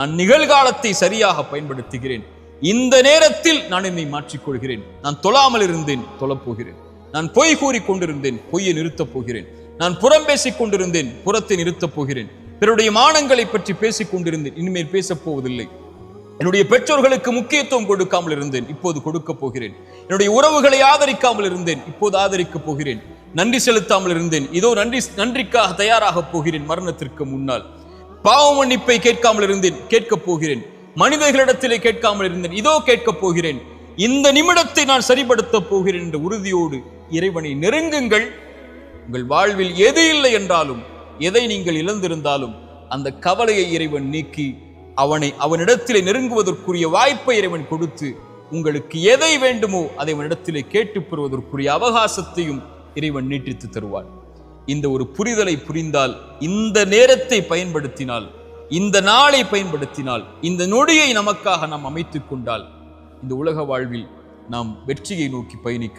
நான் நிகழ்காலத்தை சரியாக பயன்படுத்துகிறேன். இந்த நேரத்தில் நான் என்னை மாற்றிக்கொள்கிறேன். நான் தொழாமல் இருந்தேன், தொழப்போகிறேன். நான் பொய் கூறி கொண்டிருந்தேன், பொய்யை நிறுத்தப் போகிறேன். நான் புறம் பேசிக் கொண்டிருந்தேன், புறத்தை நிறுத்தப் போகிறேன். பிறருடைய மானங்களை பற்றி பேசிக் கொண்டிருந்தேன், இனிமேல் பேசப் போவதில்லை. என்னுடைய பெற்றோர்களுக்கு முக்கியத்துவம் கொடுக்காமல் இருந்தேன், இப்போது கொடுக்க போகிறேன். என்னுடைய உறவுகளை ஆதரிக்காமல் இருந்தேன், இப்போது ஆதரிக்கப் போகிறேன். நன்றி செலுத்தாமல் இருந்தேன், இதோ நன்றிக்காக தயாராக போகிறேன். மரணத்திற்கு முன்னால் பாவ மன்னிப்பை கேட்காமல் இருந்தேன், கேட்கப் போகிறேன். மனிதர்களிடத்திலே கேட்காமல் இருந்தேன், இதோ கேட்கப் போகிறேன். இந்த நிமிடத்தை நான் சரிபடுத்தப் போகிறேன் என்ற உறுதியோடு இறைவனை நெருங்குங்கள். உங்கள் வாழ்வில் எது இல்லை என்றாலும், எதை நீங்கள் இழந்திருந்தாலும் அந்த கவலையை இறைவன் நீக்கி அவனிடத்திலே நெருங்குவதற்குரிய வாய்ப்பை இறைவன் கொடுத்து, உங்களுக்கு எதை வேண்டுமோ அதை அவனிடத்திலே கேட்டு பெறுவதற்குரிய அவகாசத்தையும் இறைவன் நீட்டித்து தருவார். இந்த ஒரு புரிதலை புரிந்தால், இந்த நேரத்தை பயன்படுத்தினால், இந்த நாளை பயன்படுத்தினால், இந்த நொடியை நமக்காக நாம் அமைத்துக் கொண்டால், இந்த உலக வாழ்வில் நாம் வெற்றியை நோக்கி பயணிக்க